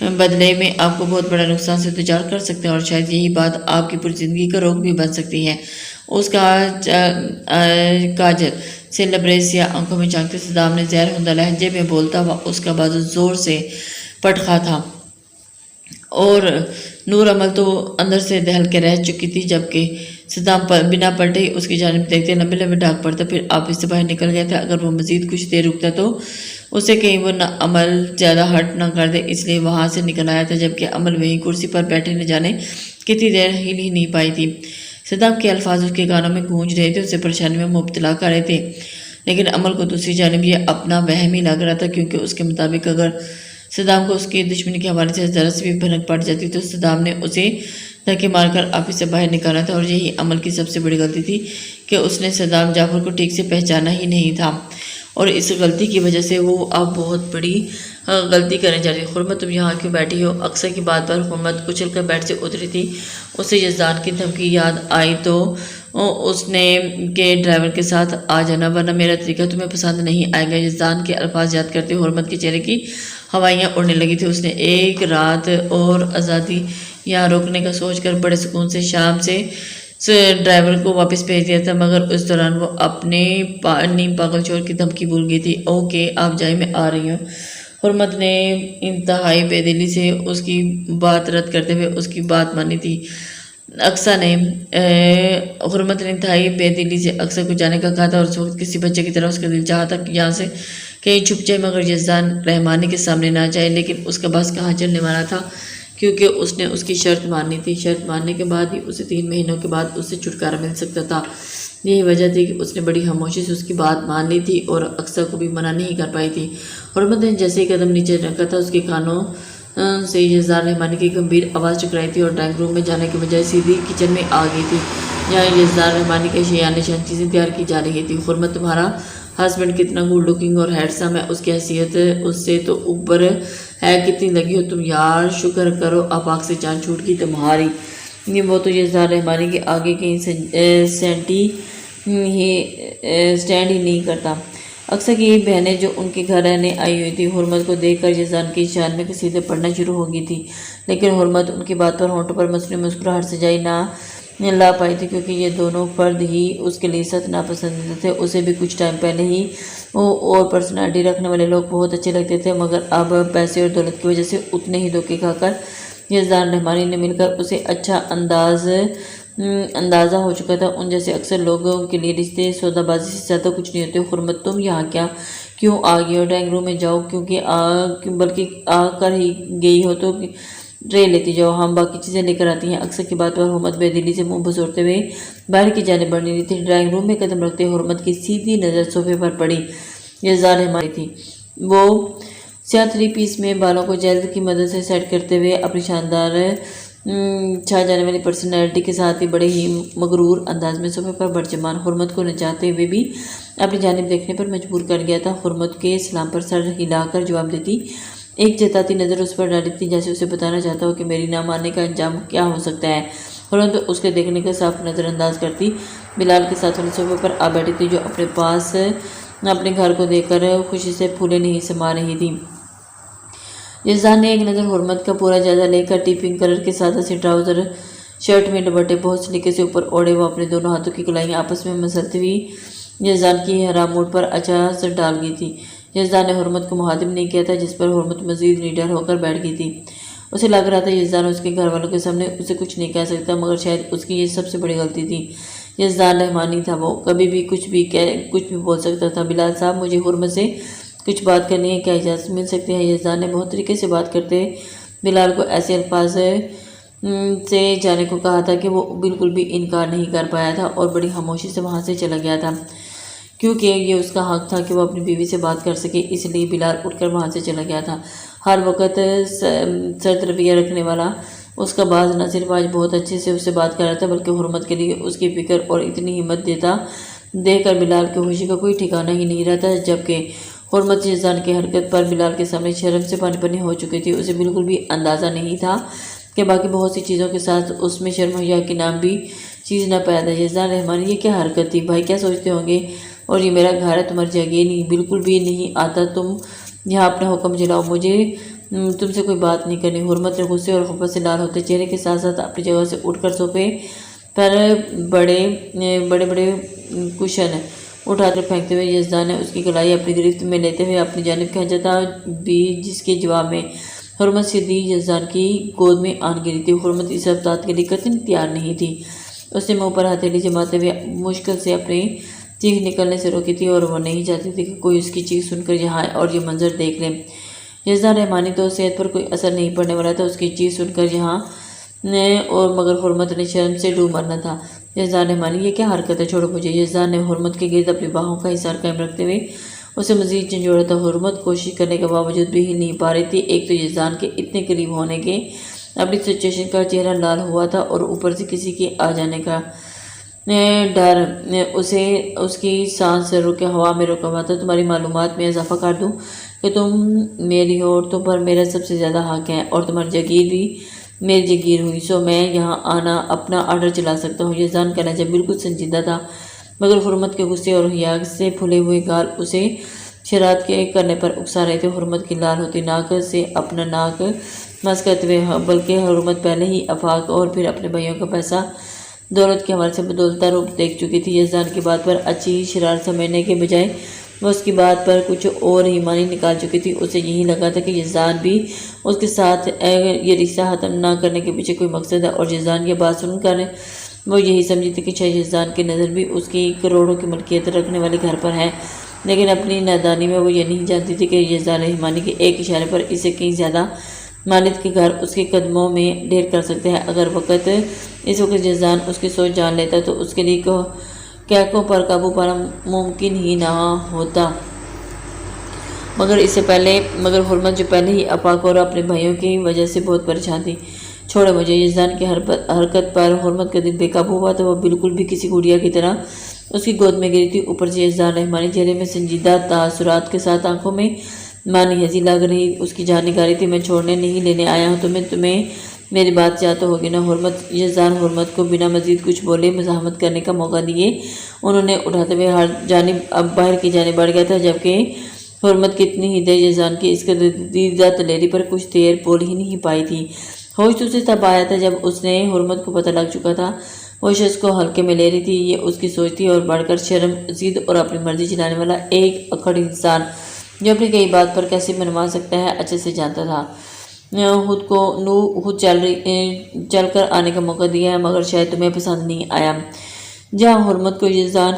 بدلے میں آپ کو بہت بڑا نقصان سے دوچار کر سکتے ہیں اور شاید یہی بات آپ کی پوری زندگی کا روک بھی بن سکتی ہے۔ اس کا کاجل سے لبریز یا آنکھوں میں جھانکتے صدام نے زہر ہندہ لہجے میں بولتا ہوا اس کا بازو زور سے پٹخا تھا اور نور عمل تو اندر سے دہل کے رہ چکی تھی، جبکہ صدام بنا پلٹے ہی اس کی جانب دیکھتے لمبے لمبے ڈاک پڑتا، پھر آفس سے باہر نکل گیا تھا۔ اگر وہ مزید کچھ دیر رکتا تو اسے کہیں وہ عمل زیادہ ہٹ نہ کر دے، اس لیے وہاں سے نکل آیا تھا، جبکہ عمل وہیں کرسی پر بیٹھے نہ جانے کتنی دیر ہل ہی نہیں پائی تھی۔ صدام کے الفاظ اس کے کانوں میں گونج رہے تھے، اسے پریشانی میں مبتلا کر رہے تھے، لیکن عمل کو دوسری جانب یہ اپنا وہم ہی لگ رہا تھا، کیونکہ اس کے مطابق اگر صدام کو اس کی دشمنی کے حوالے سے ذرا سی بھی بھنک پڑ جاتی تو صدام نے اسے دھکے مار کر آفس سے باہر نکالا تھا، اور یہی عمل کی سب سے بڑی غلطی تھی کہ اس نے صدام جعفر کو ٹھیک سے پہچانا ہی نہیں تھا، اور اس غلطی کی وجہ سے وہ اب بہت بڑی غلطی کرنے جا رہی ہے۔ حرمت تم یہاں کیوں بیٹھی ہو؟ اکثر کی بات پر حرمت کچل کر بیٹھ سے اتری تھی۔ اسے یزدان کی دھمکی یاد آئی تو اس نے کہ ڈرائیور کے ساتھ آ جانا، ورنہ میرا طریقہ تمہیں پسند نہیں آئے گا۔ یزدان کے الفاظ یاد کرتے حرمت کے چہرے کی ہوائیاں اڑنے لگی تھی۔ اس نے ایک رات اور آزادی یہاں روکنے کا سوچ کر بڑے سکون سے شام سے ڈرائیور کو واپس بھیج دیا تھا، مگر اس دوران وہ اپنے نیم پاگل چور کی دھمکی بھول گئی تھی۔ اوکے آپ جائیں، میں آ رہی ہوں۔ حرمت نے انتہائی بے دلی سے اس کی بات رد کرتے ہوئے اس کی بات مانی تھی۔ حرمت نے انتہائی بے دلی سے اکثر کو جانے کا کہا تھا، اور اس وقت کسی بچے کی طرح اس کا دل چاہا تھا کہ یہاں سے کہیں چھپ جائے، مگر یزدان رحمانی کے سامنے نہ جائے۔ لیکن اس کا بس کہاں چلنے والا تھا، کیونکہ اس نے اس کی شرط ماننی تھی۔ شرط ماننے کے بعد ہی اسے 3 مہینوں کے بعد اس سے چھٹکارا مل سکتا تھا۔ یہی وجہ تھی کہ اس نے بڑی خاموشی سے اس کی بات مان لی تھی اور اکثر کو بھی منع نہیں کر پائی تھی۔ حرمت نے جیسے ہی قدم نیچے رکھا تھا، اس کے کانوں سے یزدان رحمانی کی گمبھیر آواز ٹکرائی تھی اور ڈرائنگ روم میں جانے کے بجائے سیدھی کچن میں آ گئی تھی، جہاں یزدان رحمانی کے شیان نشان چیزیں تیار کی جا رہی تھی۔ حرمت تمہارا ہسبینڈ کتنا گڈ لکنگ اور ہینڈسم ہے، اس کی حیثیت اس سے تو اوپر ہے، کتنی لگی ہو تم یار، شکر کرو آفاق سے جان چھوٹ گئی تمہاری۔ وہ تو یزدان رحمانی کے آگے کہیں سٹینڈ ہی نہیں کرتا۔ اکثر کی بہنیں جو ان کے گھر رہنے آئی ہوئی تھی حرمت کو دیکھ کر یزدان کی شان میں قصیدے پڑھنا شروع ہو گئی تھی، لیکن حرمت ان کی بات پر ہونٹوں پر مصنوعی مسکراہٹ سجائی نہ لا پائی تھی، کیونکہ یہ دونوں فرد ہی اس کے لیے سخت ناپسندیدہ تھے۔ اسے بھی کچھ ٹائم پہلے ہی اور پرسنالٹی رکھنے والے لوگ بہت اچھے لگتے تھے، مگر اب پیسے اور دولت کی وجہ سے اتنے ہی دھوکے کھا کر یزدان رحمانی نے مل کر اسے اچھا اندازہ ہو چکا تھا۔ ان جیسے اکثر لوگوں کے لیے رشتے سودا بازی سے زیادہ کچھ نہیں ہوتے۔ حرمت تم یہاں کیوں آ گئی ہو؟ ڈرائنگ روم میں جاؤ، بلکہ آ کر ہی گئی ہو تو ٹرے لیتی جاؤ، ہم باقی چیزیں لے کر آتی ہیں۔ اکثر کی بات پر حرمت بے دلی سے منہ بسورتے ہوئے باہر کی جانب بڑھ رہی تھی۔ ڈرائنگ روم میں قدم رکھتے حرمت کی سیدھی نظر صوفے پر پڑی۔ یزدان رحمانی تھی، وہ سیاہ 3 پیس میں بالوں کو جیل کی مدد سے سیٹ کرتے ہوئے اپنی شاندار چھا جانے والی پرسنالٹی کے ساتھ ہی بڑے ہی مغرور انداز میں صوفے پر برجمان حرمت کو نہ چاہتے ہوئے بھی اپنی جانب دیکھنے پر مجبور کر گیا تھا۔ حرمت کے سلام پر سر ہلا کر جواب دیتی، ایک جتاتی نظر اس پر ڈالی تھی، جیسے اسے بتانا چاہتا ہو کہ میری نہ ماننے کا انجام کیا ہو سکتا ہے۔ حرمت اس کے دیکھنے کا صاف نظر انداز کرتی بلال کے ساتھ والے صوفے پر آ بیٹھی تھی، جو اپنے پاس اپنے گھر کو دیکھ کر خوشی سے پھولے نہیں سما رہی تھی۔ یزدان نے ایک نظر حرمت کا پورا جائزہ لے کر پنک کلر کے سادہ سے ٹراؤزر شرٹ میں دوپٹے بہت سلیقے سے اوپر اوڑھے وہ اپنے دونوں ہاتھوں کی کلائیاں آپس میں مسلتی ہوئی یزدان کی حرام موڈ پر اچھا اثر ڈال گئی تھی۔ یزدان نے حرمت کو مخاطب نہیں کیا تھا، جس پر حرمت مزید نڈر ہو کر بیٹھ گئی تھی۔ اسے لگ رہا تھا یزدان اس کے گھر والوں کے سامنے اسے کچھ نہیں کہہ سکتا، مگر شاید اس کی یہ سب سے بڑی غلطی تھی۔ یزدان رحمانی تھا، وہ کبھی بھی کچھ بھی بول سکتا تھا۔ بلال صاحب، مجھے حرمت سے کچھ بات کرنی ہے، کیا اجازت مل سکتی ہے؟ یزدان نے بہت طریقے سے بات کرتے بلال کو ایسے الفاظ سے جانے کو کہا تھا کہ وہ بالکل بھی انکار نہیں کر پایا تھا اور بڑی خاموشی سے وہاں سے چلا گیا تھا، کیونکہ یہ اس کا حق تھا کہ وہ اپنی بیوی سے بات کر سکے۔ اس لیے بلال اٹھ کر وہاں سے چلا گیا تھا۔ ہر وقت سرد رویہ رکھنے والا اس کا باز نہ صرف آج بہت اچھے سے اس سے بات کر رہا تھا، بلکہ حرمت کے لیے اس کی فکر اور اتنی ہمت دیکھ کر بلال کی خوشی کا کوئی ٹھکانہ ہی نہیں رہتا، جبکہ حرمت یزدان کی حرکت پر بلال کے سامنے شرم سے پانی پانی ہو چکی تھی۔ اسے بالکل بھی اندازہ نہیں تھا کہ باقی بہت سی چیزوں کے ساتھ اس میں شرم و حیا کی نام بھی چیز نہ پیدا۔ یزدان رحمانی، یہ کیا حرکت تھی؟ بھائی کیا سوچتے ہوں گے؟ اور یہ میرا گھر ہے، تمہاری جگہ نہیں، بالکل بھی نہیں آتا تم یہاں اپنا حکم چلاؤ۔ مجھے تم سے کوئی بات نہیں کرنی۔ حرمت نے غصے اور خفت سے لال ہوتے چہرے کے ساتھ ساتھ اپنی جگہ سے اٹھ کر صوفے پر بڑے بڑے کشن اٹھا کر پھینکتے ہوئے یزدان نے اس کی کلائی اپنی گرفت میں لیتے ہوئے اپنی جانب کھینچا تھا بھی، جس کے جواب میں حرمت سیدھی یزدان کی گود میں آن گری تھی۔ حرمت اس رفتار کے لیے قطعاً تیار نہیں تھی۔ اس نے منہ پر ہتھیلی جماتے ہوئے مشکل سے اپنی چیخ نکلنے سے روکی تھی، اور وہ نہیں چاہتی تھی کہ کوئی اس کی چیخ سن کر یہاں آئے اور یہ منظر دیکھ لے۔ یزدان رحمانی تو صحت پر کوئی اثر نہیں پڑنے والا تھا، اس کی چیخ سن کر یہاں اور مگر حرمت نے شرم سے ڈوب مرنا تھا۔ یزدان رحمانی، یہ کیا حرکت ہے؟ چھوڑو مجھے۔ یزدان نے حرمت کے گرد اپنی باہوں کا حصار قائم رکھتے ہوئے اسے مزید جھنجھوڑا تھا۔ حرمت کوشش کرنے کے باوجود بھی ہل نہیں پا رہی تھی۔ ایک تو یزدان کے اتنے قریب ہونے کے اپنی سچویشن کا چہرہ لال ہوا تھا، اور اوپر سے کسی کے آ جانے کا ڈر اسے اس کی سانس سے روکے ہوا میں روکا ہوا تھا۔ تمہاری معلومات میں اضافہ کر دوں کہ تم میری ہو اور تم پر میرا سب سے زیادہ حق ہے، اور تمہاری جگیر بھی میری جگیر ہوئی، سو میں یہاں آنا اپنا آرڈر چلا سکتا ہوں۔ یزدان کا لہجہ بالکل سنجیدہ تھا، مگر حرمت کے غصے اور حیا سے پھولے ہوئے گال اسے شرارت کے کرنے پر اکسا رہے تھے۔ حرمت کی لال ہوتی ناک سے اپنا ناک مس کرتے ہوئے، بلکہ حرمت پہلے ہی آفاق اور پھر اپنے بھائیوں کا پیسہ دولت کے حوالے سے بدولتا روپ دیکھ چکی تھی۔ یزدان کی بات پر اچھی شرارت سمجھنے کے بجائے وہ اس کی بات پر کچھ اور ہی معنی نکال چکی تھی۔ اسے یہی لگا تھا کہ یزدان بھی اس کے ساتھ یہ رشتہ ختم نہ کرنے کے پیچھے کوئی مقصد ہے، اور یزدان کی بات سن کر وہ یہی سمجھی تھی کہ شاید یزدان کی نظر بھی اس کی کروڑوں کی ملکیت رکھنے والے گھر پر ہے، لیکن اپنی نادانی میں وہ یہ نہیں جانتی تھی کہ یزدان رحمانی کے ایک اشارے پر اسے کہیں زیادہ مالک کے گھر اس کے قدموں میں ڈھیر کر سکتے ہیں۔ اگر اس وقت یزدان اس کی سوچ جان لیتا تو اس کے لیے کیکوں پر قابو پانا ممکن ہی نہ ہوتا۔ مگر حرمت جو پہلے ہی آفاق اور اپنے بھائیوں کی وجہ سے بہت پریشان تھی۔ چھوڑے مجھے۔ یزدان کی حرکت پر حرمت کا دل بے قابو ہوا تو وہ بالکل بھی کسی گڑیا کی طرح اس کی گود میں گری تھی۔ اوپر سے یزدان رحمانی چہرے میں سنجیدہ تاثرات کے ساتھ آنکھوں میں مانی ہنسی لگ رہی، اس کی جان نکاری تھی۔ میں چھوڑنے نہیں لینے آیا ہوں تمہیں میری بات یاد تو ہوگی نا؟ یزدان حرمت کو بنا مزید کچھ بولے مزاحمت کرنے کا موقع دیے انہوں نے اٹھاتے ہوئے ہر جانب اب باہر کی جانب بڑھ گیا تھا، جبکہ حرمت کی اتنی ہی دیر یزدان کی اس قدیدہ دلیری پر کچھ دیر بول ہی نہیں پائی تھی۔ ہوش تو اسے تب آیا تھا جب اس نے حرمت کو پتہ لگ چکا تھا وہ شخص کو ہلکے میں لے رہی تھی۔ یہ اس کی سوچ تھی، اور بڑھ کر شرم ضد اور اپنی مرضی چلانے والا ایک اکڑ انسان جو اپنی کئی بات پر کیسے منوا سکتا ہے اچھے سے جانتا تھا۔ خود چل کر آنے کا موقع دیا ہے، مگر شاید تمہیں پسند نہیں آیا۔ جہاں حرمت کو یزدان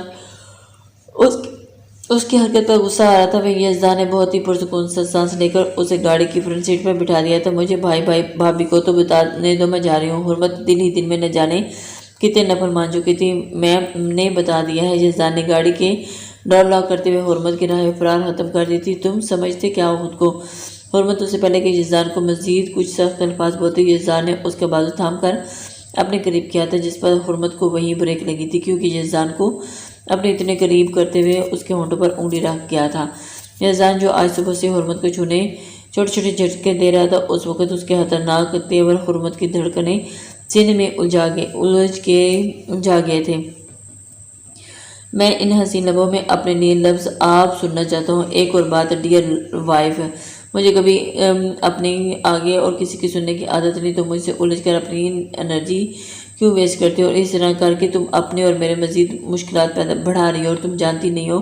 اس کی حرکت پر غصہ آ رہا تھا، وہ یزدان نے بہت ہی پرسکون سانس لے کر اسے گاڑی کی فرنٹ سیٹ پر بٹھا دیا تھا۔ مجھے بھابھی کو تو بتانے دو، میں جا رہی ہوں۔ حرمت دل ہی دل میں نہ جانے کتنے نفر مان چکی تھی۔ میں نے بتا دیا ہے۔ یزدان نے گاڑی کے ڈور لاک کرتے ہوئے حرمت کی راہ فرار ختم کر دی تھی۔ تم سمجھتے کیا ہو خود کو؟ حرمت اس سے پہلے کہ یزدان کو مزید کچھ سخت الفاظ بولتے، یزدان نے اس کا بازو تھام کر اپنے قریب کیا تھا، جس پر حرمت کو وہی بریک لگی تھی، کیونکہ یزدان کو اپنے اتنے قریب کرتے ہوئے اس کے ہونٹوں پر انگلی رکھ گیا تھا۔ یزدان جو آج صبح سے حرمت کو چھونے چھوٹے چھوٹے جھٹکے دے رہا تھا، اس وقت اس کے خطرناک تیور حرمت کی دھڑکنیں سینے میں الجھ گئے تھے۔ میں ان حسین لبوں میں اپنے لیے لفظ آپ سننا چاہتا ہوں۔ ایک اور بات ڈیئر وائف، مجھے کبھی اپنے آگے اور کسی کی سننے کی عادت نہیں، تو مجھ سے الجھ کر اپنی انرجی کیوں ویسٹ کرتے ہو؟ اور اس طرح کر کے تم اپنے اور میرے مزید مشکلات بڑھا رہی ہو، اور تم جانتی نہیں ہو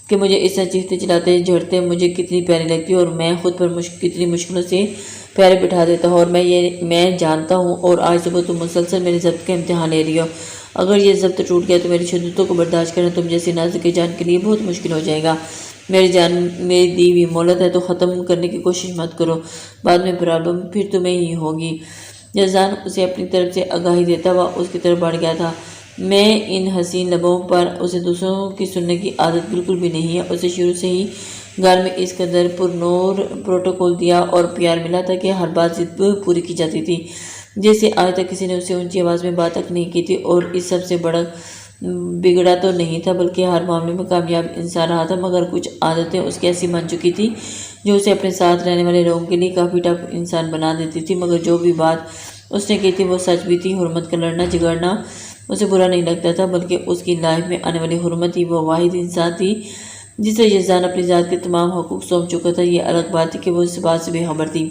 کہ مجھے اس طرح چیختے چلاتے جھڑتے مجھے کتنی پیاری لگتی ہے، اور میں خود پر کتنی مشکلوں سے پیارے بٹھا دیتا ہوں، اور میں جانتا ہوں۔ اور آج صبح تم مسلسل میرے ضبط کا امتحان لے رہی ہو۔ اگر یہ ضبط ٹوٹ گیا تو میری شدتوں کو برداشت کرنا تم جیسی نازک جان کے لیے بہت مشکل ہو جائے گا۔ میری جان میری دی ہوئی مہلت ہے، تو ختم کرنے کی کوشش مت کرو، بعد میں پرابلم پھر تمہیں ہی ہوگی۔ یزدان اسے اپنی طرف سے آگاہی دیتا ہوا اس کی طرف بڑھ گیا تھا۔ میں ان حسین لبوں پر اسے دوسروں کی سننے کی عادت بالکل بھی نہیں ہے۔ اسے شروع سے ہی گھر میں اس قدر پرنور پروٹوکول دیا اور پیار ملا تھا کہ ہر بات ضد پوری کی جاتی تھی، جیسے آج تک کسی نے اسے اونچی آواز میں بات تک نہیں کی تھی۔ اور اس سب سے بڑا بگڑا تو نہیں تھا، بلکہ ہر معاملے میں کامیاب انسان رہا تھا، مگر کچھ عادتیں اس کی ایسی بن چکی تھی جو اسے اپنے ساتھ رہنے والے لوگوں کے لیے کافی ٹف انسان بنا دیتی تھی۔ مگر جو بھی بات اس نے کی تھی وہ سچ بھی تھی۔ حرمت کا لڑنا جھگڑنا اسے برا نہیں لگتا تھا، بلکہ اس کی لائف میں آنے والی حرمت ہی وہ واحد انسان تھی جسے یزدان اپنی ذات کے تمام حقوق سونپ چکا تھا۔ یہ الگ بات تھی کہ وہ اس بات سے بے خبر تھی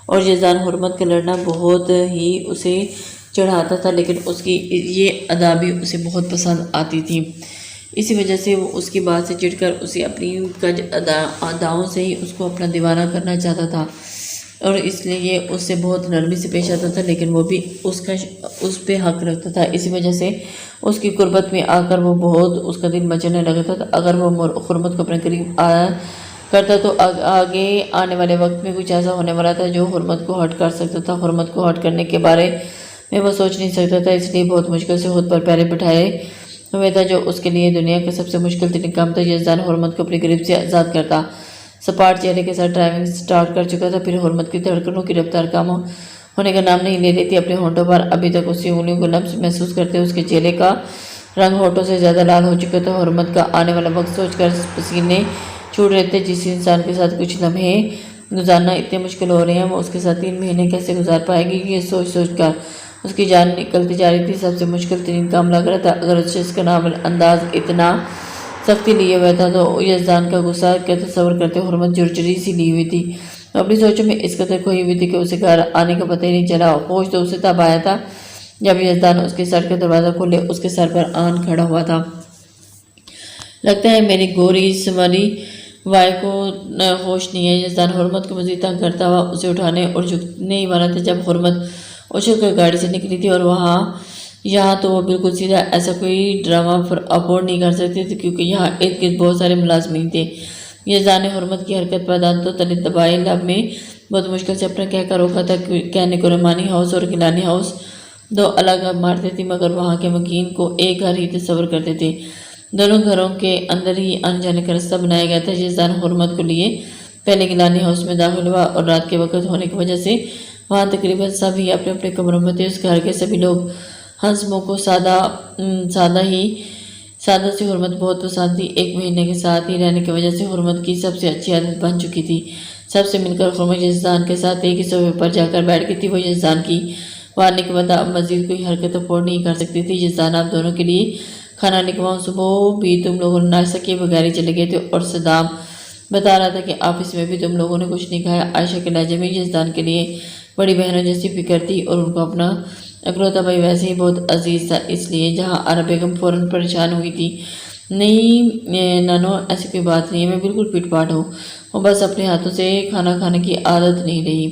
اور یزدان حرمت کا لڑنا بہت ہی اسے چڑھاتا تھا، لیکن اس کی یہ ادا بھی اسے بہت پسند آتی تھی۔ اسی وجہ سے وہ اس کی بات سے چڑھ کر اسے اپنی کج اداؤں سے ہی اس کو اپنا دیوانہ کرنا چاہتا تھا اور اس لیے یہ اس سے بہت نرمی سے پیش آتا تھا، لیکن وہ بھی اس پہ حق رکھتا تھا۔ اسی وجہ سے اس کی قربت میں آ کر وہ بہت اس کا دل مچلنے لگتا تھا۔ اگر وہ حرمت کو اپنے قریب آیا کرتا تو آگے آنے والے وقت میں کچھ ایسا ہونے والا تھا جو حرمت کو ہرٹ کر سکتا تھا۔ حرمت کو ہرٹ کرنے کے بارے میں وہ سوچ نہیں سکتا تھا، اس لیے بہت مشکل سے خود پر پہلے بٹھائے ہوئے تھا، جو اس کے لیے دنیا کا سب سے مشکل ترین کام تھا۔ یزدان حرمت کو اپنے قریب سے آزاد کرتا، سپاٹ چہرے کے ساتھ ڈرائیونگ سٹارٹ کر چکا تھا، پھر حرمت کی دھڑکنوں کی رفتار کم ہونے کا نام نہیں لے رہی تھی۔ اپنے ہونٹوں پر ابھی تک اس کی انگلیوں کو لمس محسوس کرتے اس کے چہرے کا رنگ ہونٹوں سے زیادہ لال ہو چکا تھا۔ حرمت کا آنے والا وقت سوچ کر پسینے چھوٹ رہے تھے۔ جس انسان کے ساتھ کچھ لمحے گزارنا اتنے مشکل ہو رہے ہیں، وہ اس کے ساتھ 3 مہینے کیسے گزار پائے گی، یہ سوچ سوچ کر اس کی جان نکلتی جا رہی تھی۔ سب سے مشکل ترین کام لگ رہا تھا۔ اگر اس شخص کا ناول انداز اتنا سختی لیے ہوا تھا تو یزدان کا غصہ کیا تصور کرتے۔ حرمت جرجری سی لی ہوئی تھی، وہ اپنی سوچوں میں اس قدر کھوئی ہوئی تھی کہ اسے گھر آنے کا پتہ ہی نہیں چلا۔ ہوش تو اسے تب آیا تھا جب یزدان اس کے سر کا دروازہ کھولے اس کے سر پر آن کھڑا ہوا تھا۔ لگتا ہے میری گوری سنوری وائے کو ہوش نہیں ہے۔ یزدان حرمت کو مزید تنگ کرتا ہوا اسے اٹھانے اور جھکنے ہی والا تھا جب حرمت اچھل کر گاڑی سے نکلی تھی، اور یہاں تو وہ بالکل سیدھا ایسا کوئی ڈرامہ افورڈ نہیں کر سکتے تھے کیونکہ یہاں ارد گرد بہت سارے ملازمین تھے۔ یزدان نے حرمت کی حرکت پر دانتوں تلے دبائے لب میں بہت مشکل سے اپنا کہہ کر روکا تھا۔ کہنے کو رومانی ہاؤس اور گیلانی ہاؤس 2 الگ عمارتیں تھیں، مگر وہاں کے مکین کو ایک گھر ہی تصور کرتے تھے۔ دونوں گھروں کے اندر ہی آنے جانے کا راستہ بنایا گیا تھا۔ یزدان حرمت کو لیے پہلے گیلانی ہاؤس میں داخل ہوا اور رات کے وقت ہونے کی وجہ سے وہاں تقریباً سب ہی اپنے اپنے کمروں میں تھے۔ اس گھر کے سبھی لوگ ہنس منہ کو سادہ سی حرمت بہت پسند تھی۔ 1 مہینے کے ساتھ ہی رہنے کی وجہ سے حرمت کی سب سے اچھی عادت بن چکی تھی۔ سب سے مل کر حرمت یزدان کے ساتھ ایک ہی صوفے پر جا کر بیٹھ گئی تھی۔ وہ یزدان کی وارنے کے بعد اب مزید کوئی حرکت افورڈ نہیں کر سکتی تھی۔ یزدان آپ دونوں کے لیے کھانا لکھواؤں، صبح بھی تم لوگوں نے ناشتہ کیے بغیر ہی چلے گئے تھے، اور صدام بتا رہا تھا کہ آفس میں بھی تم لوگوں نے کچھ نہیں کھایا۔ عائشہ کے لہجے میں یزدان کے لیے بڑی بہنوں جیسی فکر تھی اور ان کو اپنا اکلوتا بھائی ویسے ہی بہت عزیز تھا، اس لیے جہاں آرا بیگم فوراً پریشان ہوئی تھی، نہیں نانو ایسی کوئی بات نہیں ہے، میں بالکل فٹ پاٹ ہوں، وہ بس اپنے ہاتھوں سے کھانا کھانے کی عادت نہیں رہی۔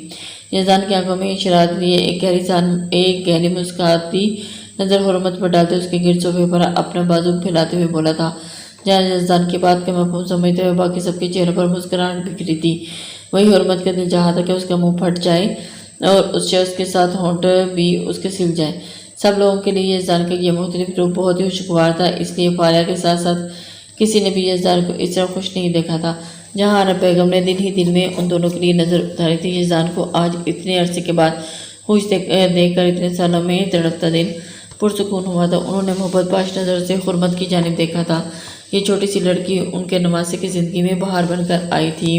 یزدان کی آنکھوں میں شرارت لیے ایک گہری مسکراتی نظر حرمت پر ڈالتے اس کے گرد صوفے پر اپنا بازو پھیلاتے ہوئے بولا تھا۔ جہاں یزدان کی بات کا مفہوم سمجھتے ہوئے باقی سب کے چہروں پر مسکراہٹ بکھری تھی، وہی حرمت کا دل چاہا تھا کہ اس کا منہ پھٹ جائے اور اس شخص کے ساتھ ہونٹ بھی اس کے سل جائے۔ سب لوگوں کے لیے یزدان کا یہ مختلف روپ بہت ہی خوشگوار تھا، اس لیے فالیہ کے ساتھ ساتھ کسی نے بھی یزدان کو اس طرح خوش نہیں دیکھا تھا۔ جہاں عرب بیگم نے دل ہی دل میں ان دونوں کے لیے نظر اتاری تھی، یزدان کو آج اتنے عرصے کے بعد خوش دیکھ کر اتنے سالوں میں تڑپتا دل پرسکون ہوا تھا۔ انہوں نے محبت باش نظر سے حرمت کی جانب دیکھا تھا۔ یہ چھوٹی سی لڑکی ان کے نواسے کی زندگی میں بہار بن کر آئی تھی۔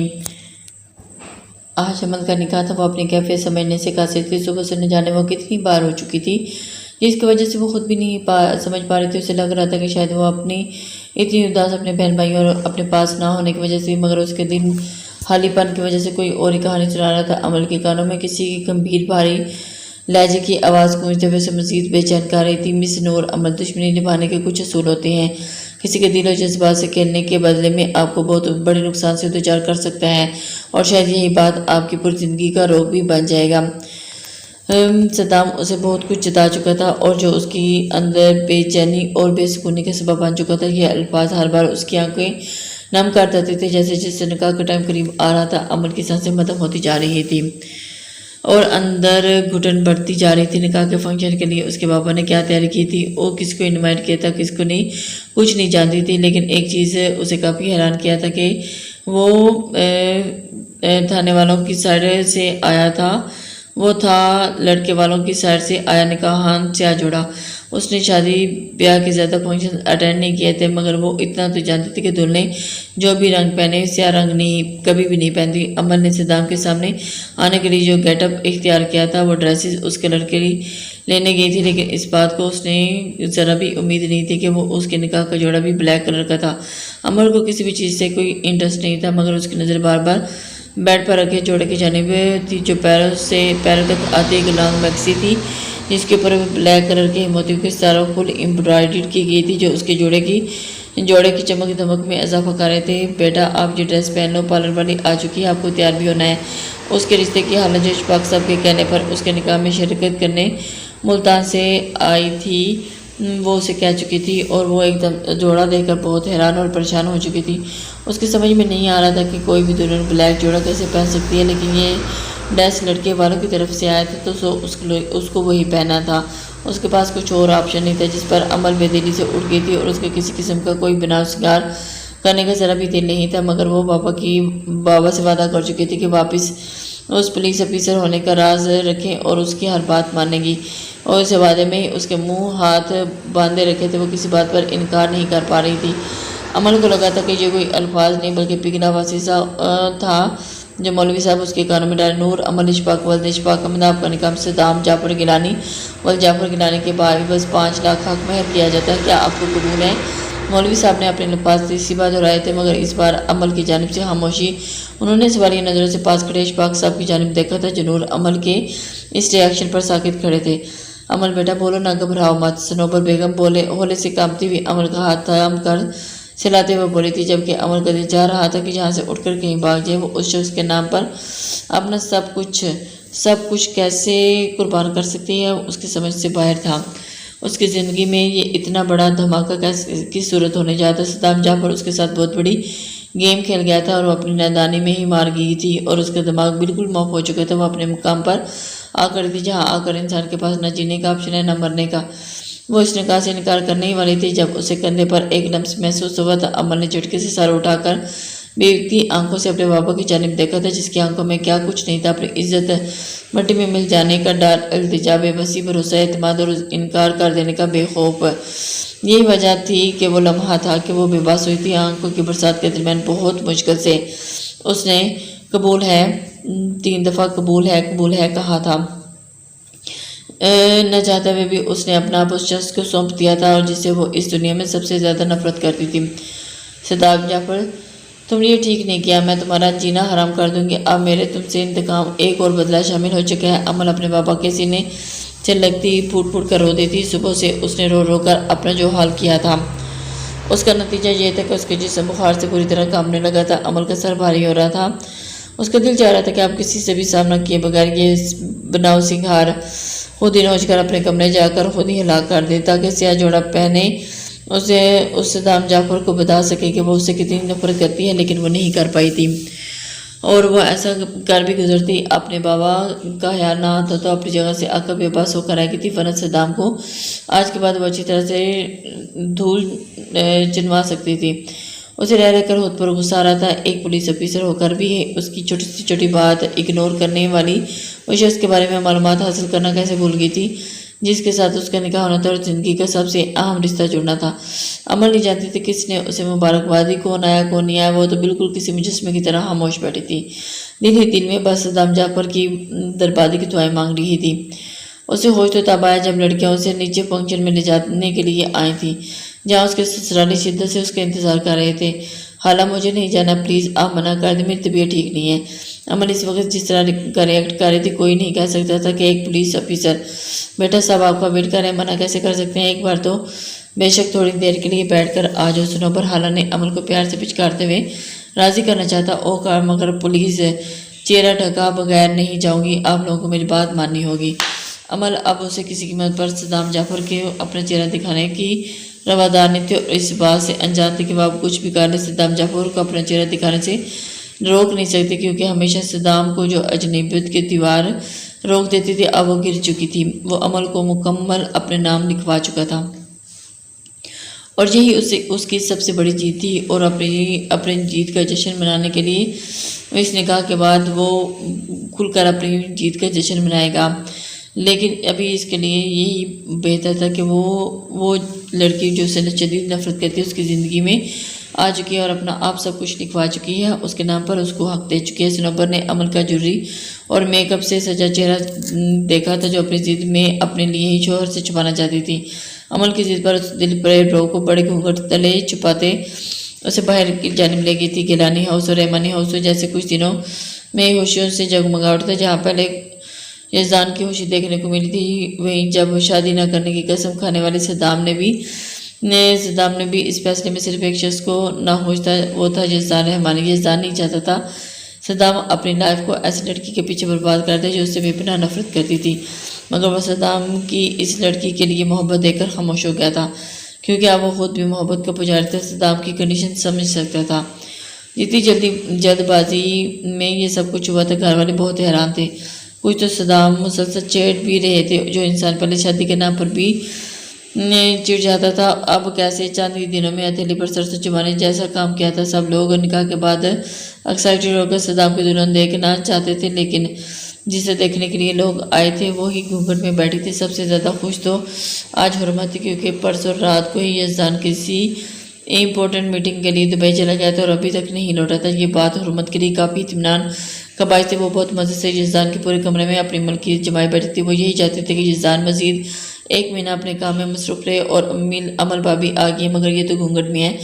آج امن کا نکاح تھا، وہ اپنی کیفیت سمجھنے سے قاصر تھی۔ صبح سے نہ جانے وہ کتنی بار ہو چکی تھی، جس کی وجہ سے وہ خود بھی نہیں سمجھ پا رہی تھی۔ اسے لگ رہا تھا کہ شاید وہ اپنی اتنی اداس اپنے بہن بھائیوں اور اپنے پاس نہ ہونے کی وجہ سے، مگر اس کے دل خالی پن کی وجہ سے کوئی اور ہی کہانی چلا رہا تھا۔ عمل کے کانوں میں کسی کی گمبھیر بھاری لہجے کی آواز گونجتے ہوئے سے مزید بے چین کر رہی تھی۔ مس نور، عمل دشمنی نبھانے کے کچھ اصول ہوتے ہیں، کسی کے دل و جذبات سے کھیلنے کے بدلے میں آپ کو بہت بڑے نقصان سے دوچار کر سکتا ہے، اور شاید یہی بات آپ کی پوری زندگی کا روگ بھی بن جائے گا۔ صدام اسے بہت کچھ جتا چکا تھا اور جو اس کی اندر بے چینی اور بے سکونی کا سبب بن چکا تھا۔ یہ الفاظ ہر بار اس کی آنکھیں نم کر دیتے تھے، جیسے جس سے نکاح کا ٹائم قریب آ رہا تھا۔ عمل کی سانسیں مدھم ہوتی جا رہی تھی اور اندر گھٹن بڑھتی جا رہی تھی۔ نکاح کے فنکشن کے لیے اس کے بابا نے کیا تیاری کی تھی، وہ کس کو انوائٹ کیا تھا، کس کو نہیں، کچھ نہیں جانتی تھی، لیکن ایک چیز اسے کافی حیران کیا تھا کہ وہ تھانے والوں کی سائڈ سے آیا تھا، وہ تھا لڑکے والوں کی سائڈ سے آیا نکاحان سیاہ جوڑا۔ اس نے شادی بیاہ کے زیادہ فنکشن اٹینڈ نہیں کیے تھے، مگر وہ اتنا تو جانتی تھی کہ دلہن جو بھی رنگ پہنے سیاہ رنگ نہیں کبھی بھی نہیں پہنتی۔ عمل نے صدام کے سامنے آنے کے لیے جو گیٹ اپ اختیار کیا تھا وہ ڈریسز اس کلر کے لیے لینے گئی تھی، لیکن اس بات کو اس نے ذرا بھی امید نہیں تھی کہ وہ اس کے نکاح کا جوڑا بھی بلیک کلر کا تھا۔ عمل کو کسی بھی چیز سے کوئی انٹرسٹ نہیں تھا، مگر اس کی نظر بار بار بیڈ پر رکھے جوڑے کی جانب تھی جو پیروں تک آتی ایک لانگ میکسی تھی، جس کے اوپر بلیک کلر کے موتیوں کے ستاروں فل امبرائڈری کی گئی تھی جو اس کے جوڑے کی چمک دمک میں اضافہ کر رہے تھے۔ بیٹا آپ یہ ڈریس پہن لو، پارلر والی آ چکی ہے، آپ کو تیار بھی ہونا ہے۔ اس کے رشتے کی حالت جو اشفاق صاحب کے کہنے پر اس کے نکاح میں شرکت کرنے ملتان سے آئی تھی وہ اسے کہہ چکی تھی، اور وہ ایک دم جوڑا دیکھ کر بہت حیران اور پریشان ہو چکی تھی۔ اس کی سمجھ میں نہیں آ رہا تھا کہ کوئی بھی دلہن بلیک جوڑا کیسے پہن سکتی ہے، لیکن یہ ڈریس لڑکے والوں کی طرف سے آیا تھا تو اس کو وہی پہنا تھا۔ اس کے پاس کچھ اور آپشن نہیں تھا، جس پر عمل بے دلی سے اٹھ گئی تھی، اور اس کے کسی قسم کا کوئی بناؤ سنگار کرنے کا ذرا بھی دل نہیں تھا، مگر وہ بابا سے وعدہ کر چکی تھی کہ واپس اس پولیس آفیسر ہونے کا راز رکھیں اور اس کی ہر بات ماننے گی، اور اس وعدے میں اس کے منہ ہاتھ باندھے رکھے تھے، وہ کسی بات پر انکار نہیں کر پا رہی تھی۔ عمل کو لگا تھا کہ یہ کوئی الفاظ نہیں بلکہ پگھلا وسیسہ تھا جو مولوی صاحب اس کے کانوں میں ڈالے۔ نور عمل اشفاق ولد اشفاق احمد، آپ کا نکاح صدام جعفر گیلانی ولد جعفر گیلانی کے باعث 5 لاکھ حق مہر کیا جاتا ہے، کیا آپ کو قبول ہے؟ مولوی صاحب نے اپنے الفاظ تیسری بار دہرائے تھے، مگر اس بار عمل کی جانب سے خاموشی۔ انہوں نے سوالیہ نظروں سے پاس کھڑے اشفاق صاحب کی جانب دیکھا تھا جو نور عمل کے اس ریاکشن پر ساکت کھڑے تھے۔ عمل بیٹا بولو نہ، گھبراؤ مت، صنوبر بیگم ہولے سے کانپتی ہوئی عمل کا ہاتھ تھام کر سلاتے ہوئے بولی تھی، جبکہ عمل کا دل چاہ رہا تھا کہ جہاں سے اٹھ کر کہیں بھاگ جائے۔ وہ اس شخص کے نام پر اپنا سب کچھ کیسے قربان کر سکتی ہے، اس کی سمجھ سے باہر تھا۔ اس کی زندگی میں یہ اتنا بڑا دھماکہ کس صورت ہونے جاتا؟ صدام جعفر اس کے ساتھ بہت بڑی گیم کھیل گیا تھا اور وہ اپنی نادانی میں ہی مار گئی تھی، اور اس کا دماغ بالکل موف ہو چکا تھا۔ وہ اپنے مقام پر آ کر تھی جہاں آ کر انسان کے پاس نہ جینے کا آپشن ہے نہ مرنے کا۔ وہ اس نکاح سے انکار کرنے ہی والی تھی جب اسے کندھے پر ایک لمس محسوس ہوا تھا۔ عمل نے جھٹکے سے سر اٹھا کر بیوتی آنکھوں سے اپنے بابا کی جانب دیکھا تھا، جس کی آنکھوں میں کیا کچھ نہیں تھا، اپنی عزت مٹی میں مل جانے کا ڈر، التجا، بے بسی، بھروسہ، اعتماد اور انکار کر دینے کا بے خوف۔ یہی وجہ تھی کہ وہ لمحہ تھا کہ وہ بے بس ہوئی تھی۔ آنکھوں کی برسات کے درمیان بہت مشکل سے اس نے قبول ہے 3 دفعہ قبول ہے کہا تھا، نہ چاہتے ہوئے بھی اس نے اپنا آپ اس شخص کو سونپ دیا تھا اور جس سے وہ اس دنیا میں سب سے زیادہ نفرت کرتی تھی۔ صدام جعفر تم نے یہ ٹھیک نہیں کیا، میں تمہارا جینا حرام کر دوں گی۔ اب میرے تم سے انتقام ایک اور بدلہ شامل ہو چکا ہے۔ عمل اپنے بابا کے سینے سے لگتی پھوٹ پھوٹ کر رو دیتی۔ صبح سے اس نے رو رو کر اپنا جو حال کیا تھا، اس کا نتیجہ یہ تھا کہ اس کے جسم بخار سے پوری طرح کانپنے لگا تھا۔ عمل کا سر بھاری ہو رہا تھا، اس کا دل چاہ رہا تھا کہ آپ کسی سے بھی سامنا کیے بغیر یہ بناؤ سنگھار خود ہی نوچ کر اپنے کمرے جا کر خود ہی ہلاک کر دے، تاکہ سیاہ جوڑا پہنے اسے اس صدام جعفر کو بتا سکے کہ وہ اس سے کتنی نفرت کرتی ہے، لیکن وہ نہیں کر پائی تھی، اور وہ ایسا کر بھی گزرتی۔ اپنے بابا کا خیال نہ آتا تو اپنی جگہ سے آ کر بے بس ہو کر آئی تھی۔ فرد صدام کو آج کے بعد وہ اچھی طرح سے دھول چنوا سکتی تھی۔ اسے رہ رہ کر خود پر غصہ آ رہا تھا۔ ایک پولیس آفیسر ہو کر بھی اس کی چھوٹی سی چھوٹی بات اگنور کرنے والی اس شخص کے بارے میں معلومات حاصل کرنا کیسے بھول گئی تھی جس کے ساتھ اس کا نکاح ہونا تھا اور زندگی کا سب سے اہم رشتہ جڑنا تھا۔ عمل نہیں جانتی تھی کس نے اسے مبارکباد دی، کون آیا کون نہیں آیا، وہ تو بالکل کسی مجسمے کی طرح خاموش بیٹھی تھی، دل ہی دل میں بس صدام جعفر کی بربادی کی دعائیں مانگ رہی تھی۔ اسے ہوش تو تب آیا جب لڑکیاں اسے نیچے فنکشن میں لے جانے کے لیے آئی تھیں، جہاں اس کے سسرالی شدت سے اس کا انتظار کر رہے تھے۔ خالہ مجھے نہیں جانا، پلیز آپ منع کر دیں، میری طبیعت ٹھیک نہیں ہے۔ عمل اس وقت جس طرح کا ریئیکٹ کر رہی تھی کوئی نہیں کہہ سکتا تھا کہ ایک پولیس آفیسر بیٹا صاحب آپ کا ویٹ کر رہے ہیں، منع کیسے کر سکتے ہیں، ایک بار تو بے شک تھوڑی دیر کے لیے بیٹھ کر آ جاؤ۔ صنوبر خالہ نے عمل کو پیار سے پچکارتے ہوئے راضی کرنا چاہتا مگر پولیس چہرہ ڈھکا بغیر نہیں جاؤں گی، آپ لوگوں کو میری بات ماننی ہوگی۔ عمل اب اسے کسی قیمت پر صدام جعفر کے اپنا چہرہ دکھانے کی روادار نہیں تھی، اور اس بات سے انجان تھی کہ وہ اب کچھ بھی کر لے صدام جعفر کو اپنا چہرہ دکھانے سے روک نہیں سکتی، کیونکہ ہمیشہ صدام کو جو اجنبیت کی دیوار روک دیتی تھی اب وہ گر چکی تھی۔ وہ عمل کو مکمل اپنے نام لکھوا چکا تھا اور یہی اس کی سب سے بڑی جیت تھی، اور اپنی جیت کا جشن منانے کے لیے اس نکاح کے بعد وہ کھل کر اپنی جیت کا جشن منائے گا۔ لیکن ابھی اس کے لیے یہی بہتر تھا کہ وہ لڑکی جو اسے شدید نفرت کرتی ہے اس کی زندگی میں آ چکی ہے اور اپنا آپ سب کچھ لکھوا چکی ہے، اس کے نام پر اس کو حق دے چکی ہے۔ صنوبر نے عمل کا جوری اور میک اپ سے سجا چہرہ دیکھا تھا جو اپنی ضد میں اپنے لیے ہی شوہر سے چھپانا چاہتی تھی۔ عمل کی ضد پر اس دل پر رو کو بڑے گھونگھٹ تلے چھپاتے اسے باہر کی جانب لے گئی تھی۔ گیلانی ہاؤس اور رحمانی ہاؤس جیسے کچھ دنوں میں ہوشیوں سے جگمگا اٹھتا، جہاں پہلے یزدان کی خوشی دیکھنے کو ملی تھی، وہیں جب شادی نہ کرنے کی قسم کھانے والے صدام نے بھی اس فیصلے میں صرف ایک شخص کو ناخوش تھا، وہ تھا یزدان رحمانی۔ یزدان نہیں چاہتا تھا صدام اپنی لائف کو ایسی لڑکی کے پیچھے برباد کر دے جو اس سے بے پناہ نفرت کرتی تھی، مگر وہ صدام کی اس لڑکی کے لیے محبت دیکھ کر خاموش ہو گیا تھا، کیونکہ اب وہ خود بھی محبت کا پجاری تھا۔ صدام کی کنڈیشن سمجھ سکتا تھا۔ جتنی جلد بازی میں یہ سب کچھ ہوا تھا، گھر والے بہت حیران تھے۔ کچھ تو صدام مسلسل چیٹ بھی رہے تھے، جو انسان پہلے شادی کے نام پر بھی چڑ جاتا تھا اب کیسے چاند کے دنوں میں ہتھیلی پر سرسوں چبانے جیسا کام کیا تھا۔ سب لوگ نکاح کے بعد ایکسائٹڈ ہو کر صدام کی دلہن دیکھنا چاہتے تھے، لیکن جسے دیکھنے کے لیے لوگ آئے تھے وہی گھونگھٹ میں بیٹھی تھی۔ سب سے زیادہ خوش تو آج حرمت تھی، کیونکہ پرسوں رات کو ہی یزدان کسی امپورٹنٹ میٹنگ کے لیے دبئی چلا گیا تھا اور ابھی تک نہیں لوٹا تھا۔ یہ بات حرمت کے لیے کافی اطمینان کا باعث تھی۔ وہ بہت مزے سے یزدان کے پورے کمرے میں اپنی ملکیت جمائے بیٹھی تھی۔ وہ یہی چاہتے تھے کہ یزدان مزید ایک مہینہ اپنے کام میں مصروف رہے اور عمل بھابھی آ گئی، مگر یہ تو گھونگھٹ میں ہے۔